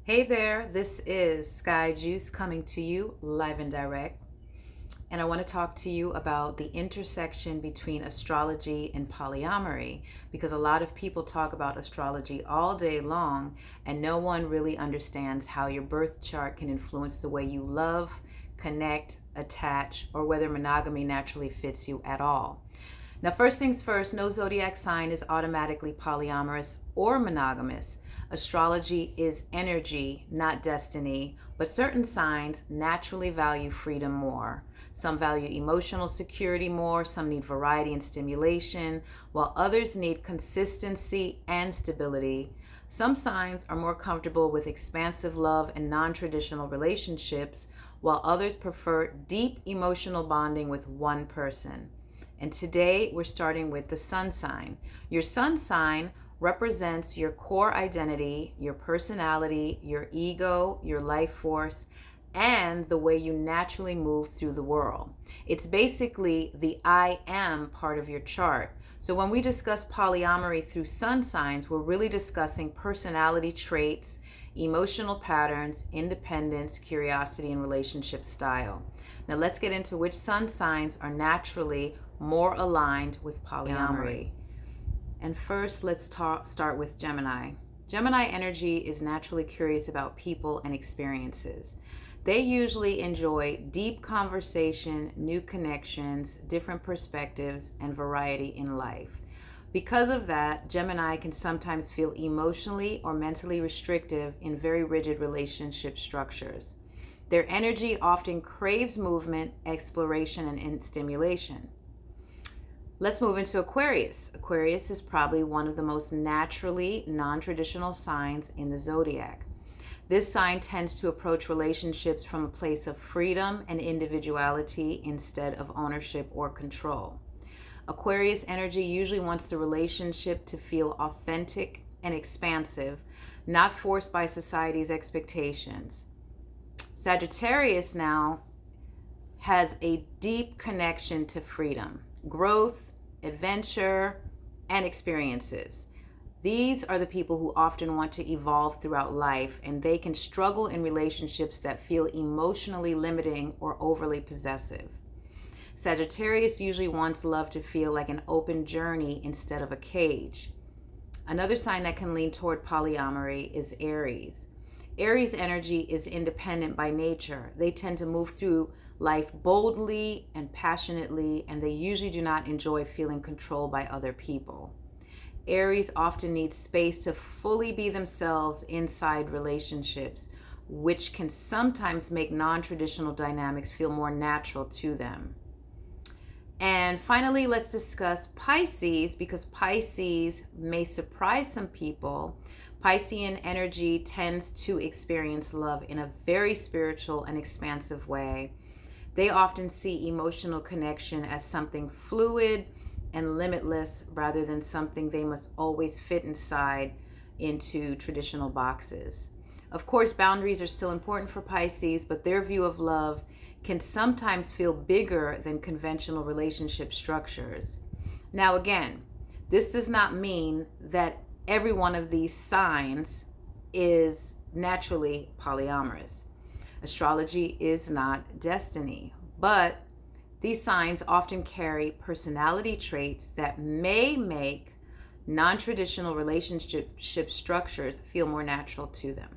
Hey there, this is Sky Juice coming to you live and direct. And I want to talk to you about the intersection between astrology and polyamory because a lot of people talk about astrology all day long and no one really understands how your birth chart can influence the way you love, connect, attach, or whether monogamy naturally fits you at all. Now, first things first, no zodiac sign is automatically polyamorous or monogamous. Astrology is energy, not destiny, but certain signs naturally value freedom more. Some value emotional security more, some need variety and stimulation, while others need consistency and stability. Some signs are more comfortable with expansive love and non traditional relationships, while others prefer deep emotional bonding with one person. And today we're starting with the sun sign. Your sun sign represents your core identity, your personality, your ego, your life force, and the way you naturally move through the world. It's basically the I am part of your chart. So when we discuss polyamory through sun signs, we're really discussing personality traits, emotional patterns, independence, curiosity, and relationship style. Now let's get into which sun signs are naturally more aligned with polyamory. And first, let's start with Gemini. Gemini energy is naturally curious about people and experiences. They usually enjoy deep conversation, new connections, different perspectives, and variety in life. Because of that, Gemini can sometimes feel emotionally or mentally restrictive in very rigid relationship structures. Their energy often craves movement, exploration, and stimulation. Let's move into Aquarius. Aquarius is probably one of the most naturally non-traditional signs in the zodiac. This sign tends to approach relationships from a place of freedom and individuality instead of ownership or control. Aquarius energy usually wants the relationship to feel authentic and expansive, not forced by society's expectations. Sagittarius now has a deep connection to freedom, growth, adventure, and experiences. These are the people who often want to evolve throughout life, and they can struggle in relationships that feel emotionally limiting or overly possessive. Sagittarius usually wants love to feel like an open journey instead of a cage. Another sign that can lean toward polyamory is Aries. Aries energy is independent by nature. They tend to move through life boldly and passionately, and they usually do not enjoy feeling controlled by other people. Aries often needs space to fully be themselves inside relationships, which can sometimes make non-traditional dynamics feel more natural to them. And finally, let's discuss Pisces, because Pisces may surprise some people. Piscean energy tends to experience love in a very spiritual and expansive way. They often see emotional connection as something fluid and limitless rather than something they must always fit inside into traditional boxes. Of course, boundaries are still important for Pisces, but their view of love can sometimes feel bigger than conventional relationship structures. Now, again, this does not mean that every one of these signs is naturally polyamorous. Astrology is not destiny, but these signs often carry personality traits that may make non-traditional relationship structures feel more natural to them.